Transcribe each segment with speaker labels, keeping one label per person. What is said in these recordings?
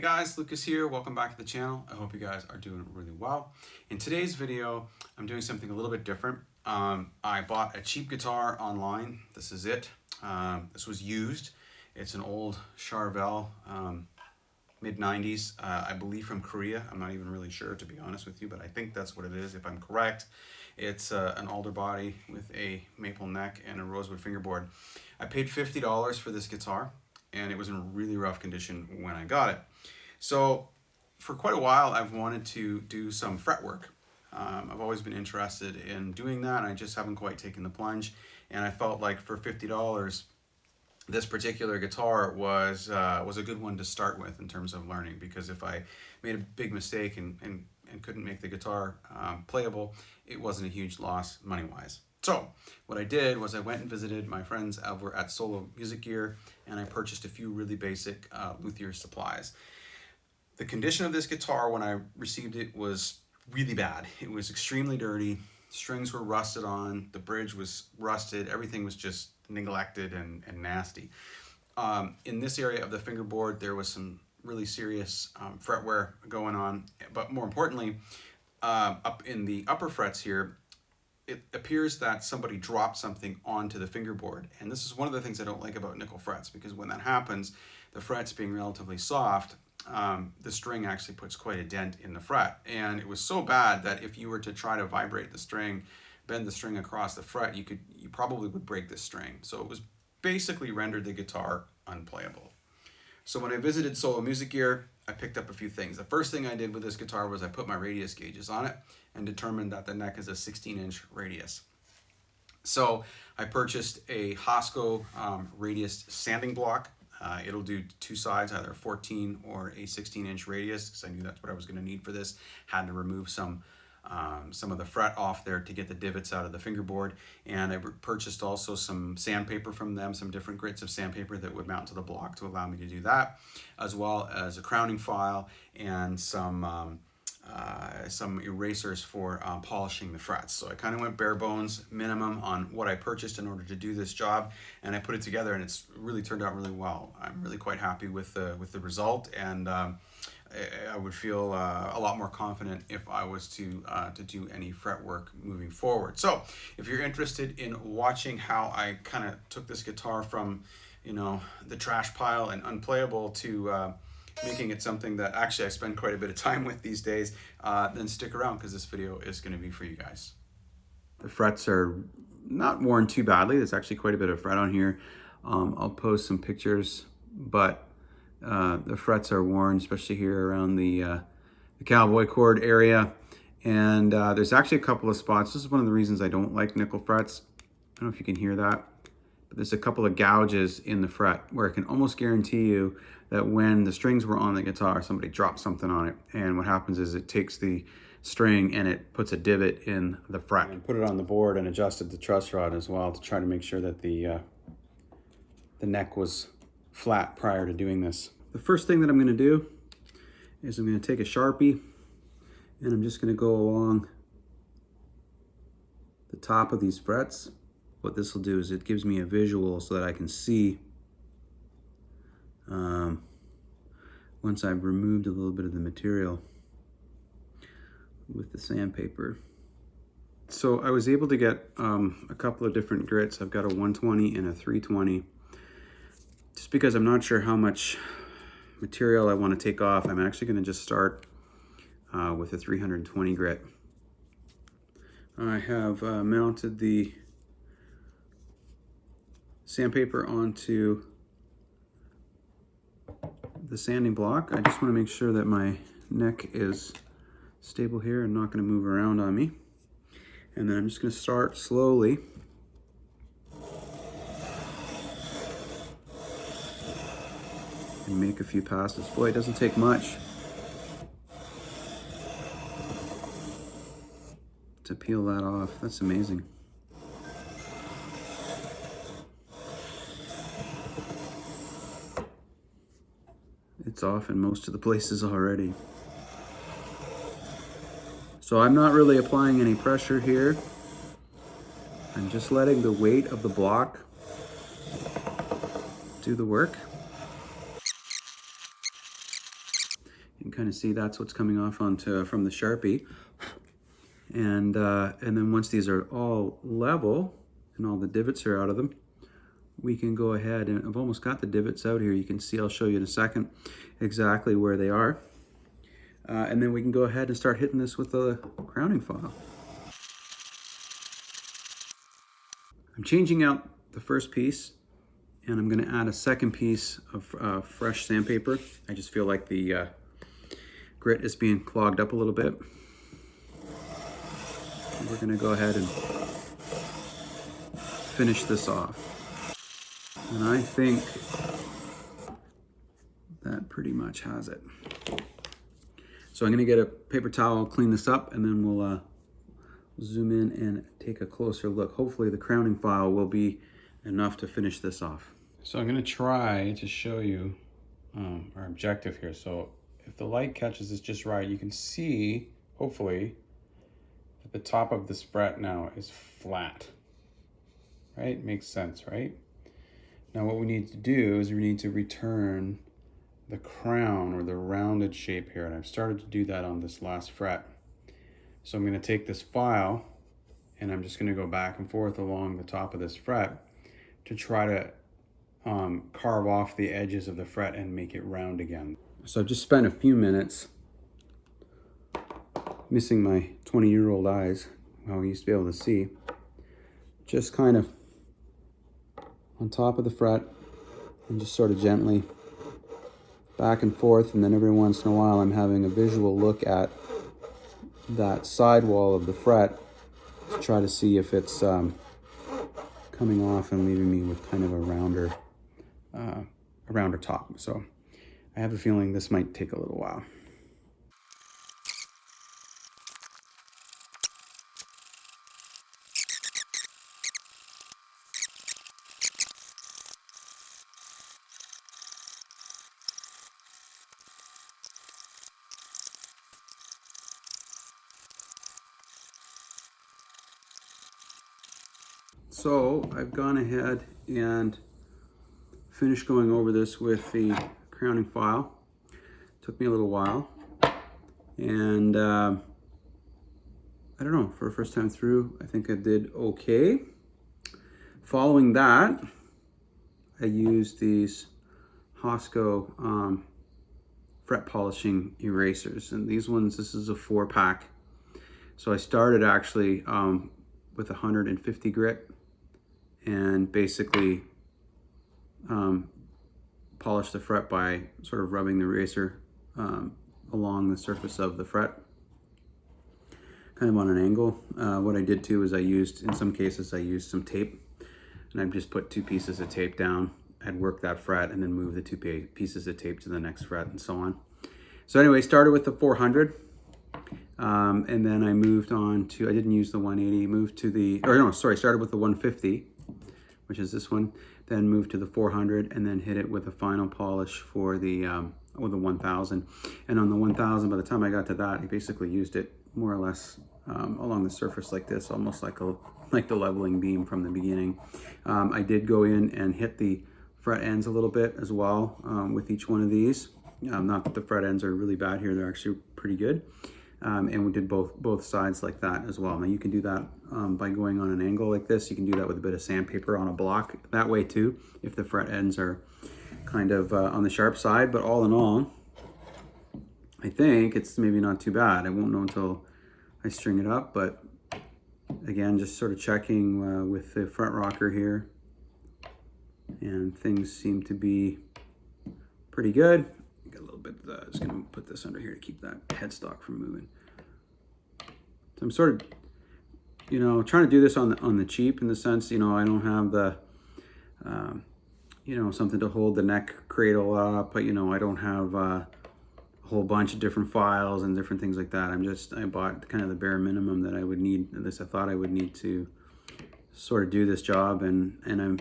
Speaker 1: Hey guys, Lucas here. Welcome back to the channel. I hope you guys are doing really well. In today's video, I'm doing something a little bit different. I bought a cheap guitar online. This is it. This was used. It's an old Charvel, mid-90s, I believe from Korea. I'm not even really sure, to be honest with you, but I think that's what it is, if I'm correct. It's an alder body with a maple neck and a rosewood fingerboard. I paid $50 for this guitar, and it was in really rough condition when I got it. So for quite a while, I've wanted to do some fretwork. I've always been interested in doing that, and I just haven't quite taken the plunge. And I felt like for $50, this particular guitar was a good one to start with in terms of learning, because if I made a big mistake and couldn't make the guitar playable, it wasn't a huge loss money-wise. So what I did was I went and visited my friends over at Music Gear, and I purchased a few really basic luthier supplies. The condition of this guitar when I received it was really bad. It was extremely dirty. Strings were rusted on, the bridge was rusted, everything was just neglected and nasty. In this area of the fingerboard, there was some really serious fret wear going on, but more importantly, up in the upper frets here, it appears that somebody dropped something onto the fingerboard. And this is one of the things I don't like about nickel frets, because when that happens, the frets being relatively soft, the string actually puts quite a dent in the fret. And it was so bad that if you were to try to vibrate the string, bend the string across the fret, you probably would break the string. So it was basically rendered the guitar unplayable. So when I visited Music Gear, I picked up a few things. The first thing I did with this guitar was I put my radius gauges on it and determined that the neck is a 16-inch radius. So I purchased a Hosco radius sanding block. It'll do two sides, either a 14 or a 16-inch radius, because I knew that's what I was going to need for this. Had to remove some of the fret off there to get the divots out of the fingerboard. And I purchased also some sandpaper from them, some different grits of sandpaper that would mount to the block to allow me to do that, as well as a crowning file and some erasers for polishing the frets. So I kind of went bare bones minimum on what I purchased in order to do this job, and I put it together, and it's really turned out really well. I'm really quite happy with the result, and I would feel a lot more confident if I was to do any fret work moving forward. So if you're interested in watching how I kind of took this guitar from, you know, the trash pile and unplayable to making it something that actually I spend quite a bit of time with these days, then stick around, because this video is going to be for you guys. The frets are not worn too badly. There's actually quite a bit of fret on here. I'll post some pictures, but the frets are worn, especially here around the cowboy cord area. And there's actually a couple of spots. This is one of the reasons I don't like nickel frets. I don't know if you can hear that, but there's a couple of gouges in the fret where I can almost guarantee you that when the strings were on the guitar, somebody dropped something on it. And what happens is it takes the string and it puts a divot in the fret. And put it on the board and adjusted the truss rod as well to try to make sure that the neck was flat prior to doing this. The first thing that I'm going to do is I'm going to take a Sharpie, and I'm just going to go along the top of these frets. What this will do is it gives me a visual so that I can see once I've removed a little bit of the material with the sandpaper. So I was able to get a couple of different grits. I've got a 120 and a 320. Just because I'm not sure how much material I want to take off, I'm actually going to just start with a 320 grit. I have mounted the sandpaper onto the sanding block. I just want to make sure that my neck is stable here and not going to move around on me. And then I'm just going to start slowly and make a few passes. Boy, it doesn't take much to peel that off. That's amazing. It's off in most of the places already. So I'm not really applying any pressure here. I'm just letting the weight of the block do the work. You can kind of see that's what's coming off onto from the Sharpie. And then once these are all level and all the divots are out of them, we can go ahead, and I've almost got the divots out here. You can see, I'll show you in a second exactly where they are. And then we can go ahead and start hitting this with the crowning file. I'm changing out the first piece, and I'm going to add a second piece of fresh sandpaper. I just feel like the grit is being clogged up a little bit. We're going to go ahead and finish this off. And I think that pretty much has it. So I'm going to get a paper towel, clean this up, and then we'll zoom in and take a closer look. Hopefully the crowning file will be enough to finish this off. So I'm going to try to show you our objective here. So if the light catches this just right, you can see, hopefully, that the top of this fret now is flat. Right? Makes sense, right? Now what we need to do is we need to return the crown or the rounded shape here, and I've started to do that on this last fret. So I'm going to take this file and I'm just going to go back and forth along the top of this fret to try to carve off the edges of the fret and make it round again. So I've just spent a few minutes missing my 20-year-old eyes, how I used to be able to see, just kind of on top of the fret and just sort of gently back and forth, and then every once in a while I'm having a visual look at that sidewall of the fret to try to see if it's coming off and leaving me with kind of a rounder top. So I have a feeling this might take a little while. So I've gone ahead and finished going over this with the crowning file. Took me a little while, and I don't know, for a first time through, I think I did okay. Following that, I used these Hosco fret polishing erasers, and these ones, this is a 4-pack. So I started actually with 150 grit, and basically polish the fret by sort of rubbing the eraser along the surface of the fret, kind of on an angle. What I did too is in some cases I used some tape, and I just put 2 pieces of tape down. I'd work that fret and then move the 2 pieces of tape to the next fret and so on. So anyway, started with the 400. And then I moved on to, I didn't use the 180, started with the 150, which is this one, then moved to the 400, and then hit it with a final polish for the 1000. And on the 1000, by the time I got to that, I basically used it more or less along the surface like this, almost like the leveling beam from the beginning. I did go in and hit the fret ends a little bit as well with each one of these. Not that the fret ends are really bad here, they're actually pretty good. And we did both sides like that as well. Now you can do that by going on an angle like this. You can do that with a bit of sandpaper on a block that way too, if the fret ends are kind of on the sharp side. But all in all, I think it's maybe not too bad. I won't know until I string it up, but again, just sort of checking with the front rocker here, and things seem to be pretty good. Got a little bit, just gonna put this under here to keep that headstock from moving. So I'm sort of, trying to do this on the cheap, in the sense, I don't have the, something to hold the neck cradle up, but, I don't have a whole bunch of different files and different things like that. I bought kind of the bare minimum that I would need, at least I thought I would need to sort of do this job, and I'm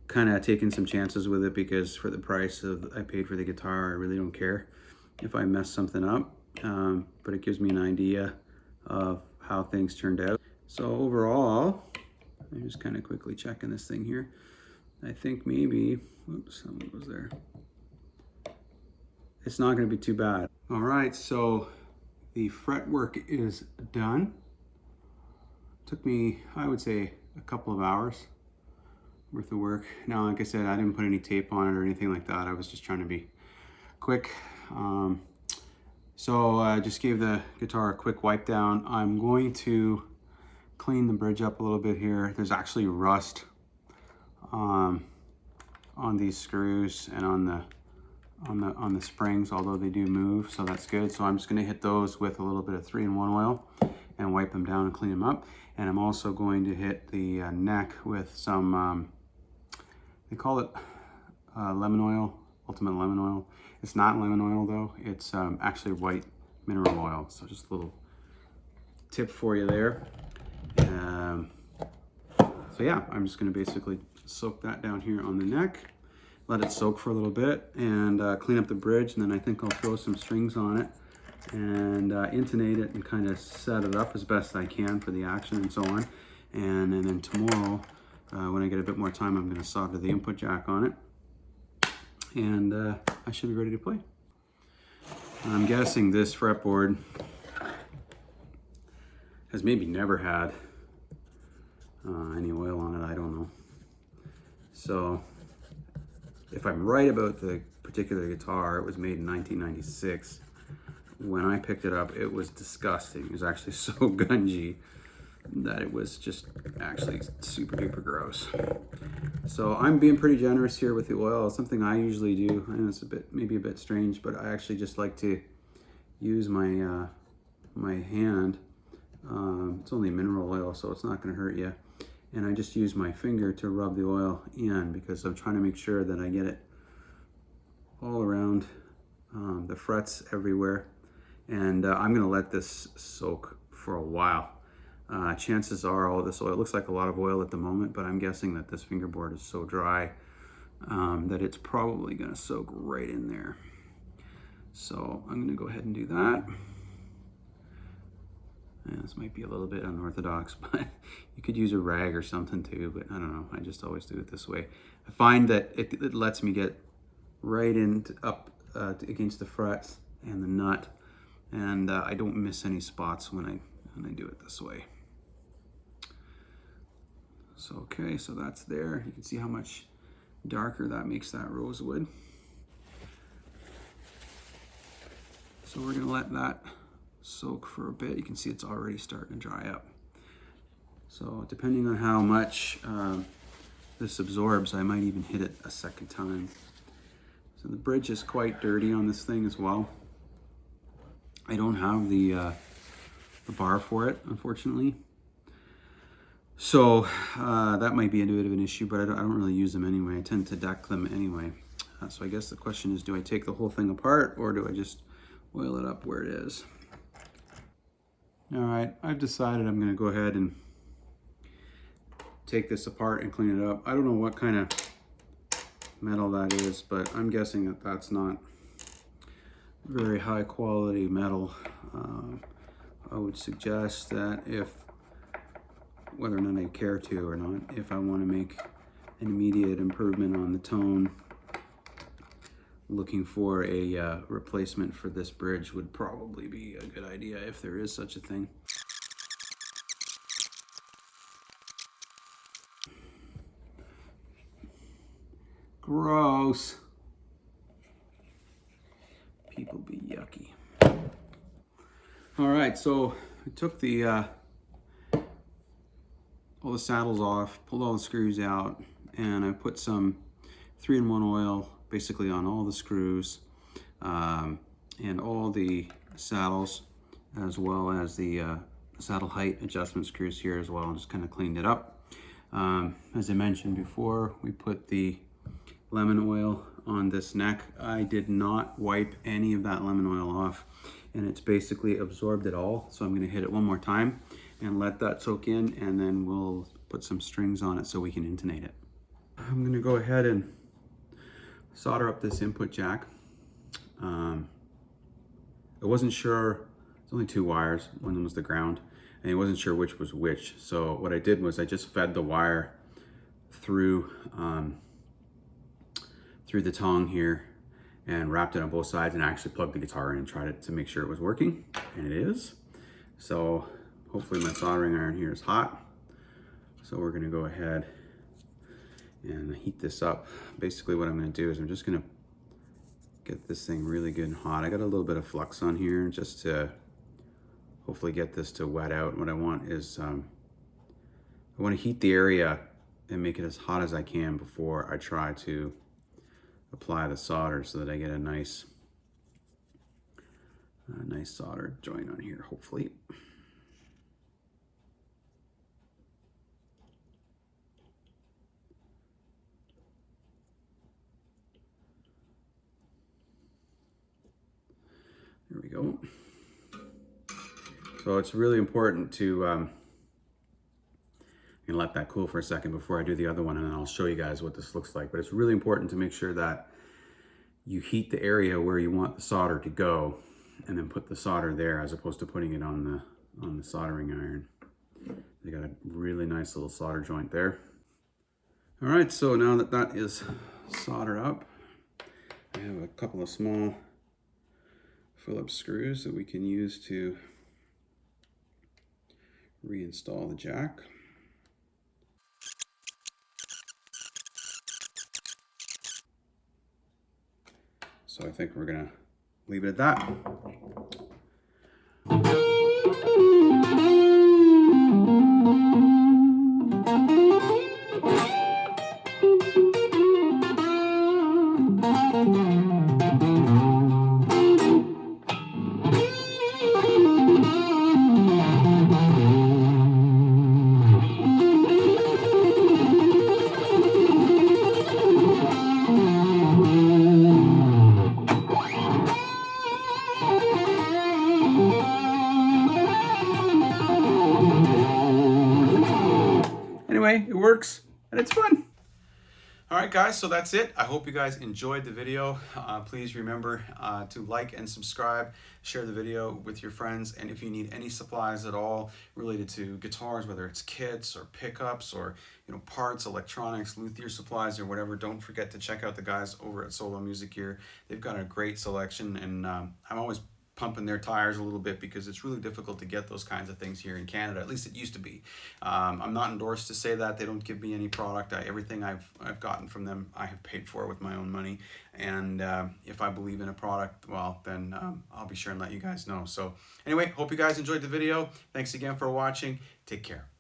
Speaker 1: kind of taking some chances with it, because for the price I paid for the guitar, I really don't care if I mess something up, but it gives me an idea of how things turned out. So overall, I'm just kind of quickly checking this thing here. I think maybe, oops, someone was there. it's not going to be too bad. All right, so the fretwork is done. Took me, I would say, a couple of hours worth of work. Now, like I said, I didn't put any tape on it or anything like that. I was just trying to be quick. So I just gave the guitar a quick wipe down. I'm going to clean the bridge up a little bit here. There's actually rust on these screws and on the springs, although they do move, so that's good. So I'm just going to hit those with a little bit of 3-in-1 oil and wipe them down and clean them up. And I'm also going to hit the neck with some, they call it lemon oil, ultimate lemon oil. It's not lemon oil though, it's actually white mineral oil. So just a little tip for you there. So yeah, I'm just going to basically soak that down here on the neck, let it soak for a little bit, and clean up the bridge, and then I think I'll throw some strings on it and intonate it and kind of set it up as best I can for the action and so on. And then tomorrow, when I get a bit more time, I'm going to solder the input jack on it, and I should be ready to play. I'm guessing this fretboard has maybe never had any oil on it, I don't know. So if I'm right about the particular guitar, it was made in 1996. When I picked it up, it was disgusting. It was actually so gungy that it was just actually super duper gross. So I'm being pretty generous here with the oil. It's something I usually do. I know it's maybe a bit strange, but I actually just like to use my my hand. It's only mineral oil, so it's not going to hurt you. And I just use my finger to rub the oil in because I'm trying to make sure that I get it all around the frets everywhere. And I'm going to let this soak for a while. Chances are all this oil, it looks like a lot of oil at the moment, but I'm guessing that this fingerboard is so dry that it's probably going to soak right in there. So I'm going to go ahead and do that. And this might be a little bit unorthodox, but you could use a rag or something too, but I don't know. I just always do it this way. I find that it lets me get right up against the frets and the nut, and I don't miss any spots when I do it this way. So okay, so that's there. You can see how much darker that makes that rosewood. So we're gonna let that soak for a bit. You can see it's already starting to dry up. So depending on how much this absorbs, I might even hit it a second time. So the bridge is quite dirty on this thing as well. I don't have the bar for it, unfortunately. So that might be a bit of an issue, but I don't really use them anyway. I tend to deck them anyway. So I guess the question is, do I take the whole thing apart or do I just oil it up where it is? All right, I've decided I'm gonna go ahead and take this apart and clean it up. I don't know what kind of metal that is, but I'm guessing that that's not very high quality metal. I would suggest that whether or not I care to or not, if I want to make an immediate improvement on the tone, looking for a replacement for this bridge would probably be a good idea if there is such a thing. Gross. People be yucky. All right, so I took all the saddles off, pulled all the screws out, and I put some 3-in-1 oil basically on all the screws and all the saddles, as well as the saddle height adjustment screws here as well, and just kind of cleaned it up. As I mentioned before, we put the lemon oil on this neck. I did not wipe any of that lemon oil off, and it's basically absorbed it all. So I'm going to hit it one more time and let that soak in, and then we'll put some strings on it so we can intonate it. I'm going to go ahead and solder up this input jack. I wasn't sure, it's only 2 wires, one of them was the ground, and I wasn't sure which was which. So what I did was I just fed the wire through the tong here,
Speaker 2: and wrapped it on both sides and actually plugged the guitar in and tried it to make sure it was working, and it is. So hopefully my soldering iron here is hot. So we're gonna go ahead and heat this up. Basically what I'm gonna do is I'm just gonna get this thing really good and hot. I got a little bit of flux on here just to hopefully get this to wet out. What I want is, I wanna heat the area and make it as hot as I can before I try to apply the solder so that I get a nice solder joint on here, hopefully. There we go. So it's really important to, I'm gonna let that cool for a second before I do the other one, and then I'll show you guys what this looks like. But it's really important to make sure that you heat the area where you want the solder to go, and then put the solder there as opposed to putting it on the soldering iron. They got a really nice little solder joint there. All right, so now that that is soldered up, I have a couple of small Phillips screws that we can use to reinstall the jack. So I think we're gonna leave it at that. Anyway, it works and it's fun.
Speaker 1: All right, guys, so that's it. I hope you guys enjoyed the video. Please remember to like and subscribe, share the video with your friends, and if you need any supplies at all related to guitars, whether it's kits or pickups or parts, electronics, luthier supplies, or whatever, don't forget to check out the guys over at Solo Music Gear. They've got a great selection, and I'm always pumping their tires a little bit because it's really difficult to get those kinds of things here in Canada. At least it used to be. I'm not endorsed to say that. They don't give me any product. Everything I've gotten from them, I have paid for with my own money. And if I believe in a product, well, then I'll be sure and let you guys know. So anyway, hope you guys enjoyed the video. Thanks again for watching. Take care.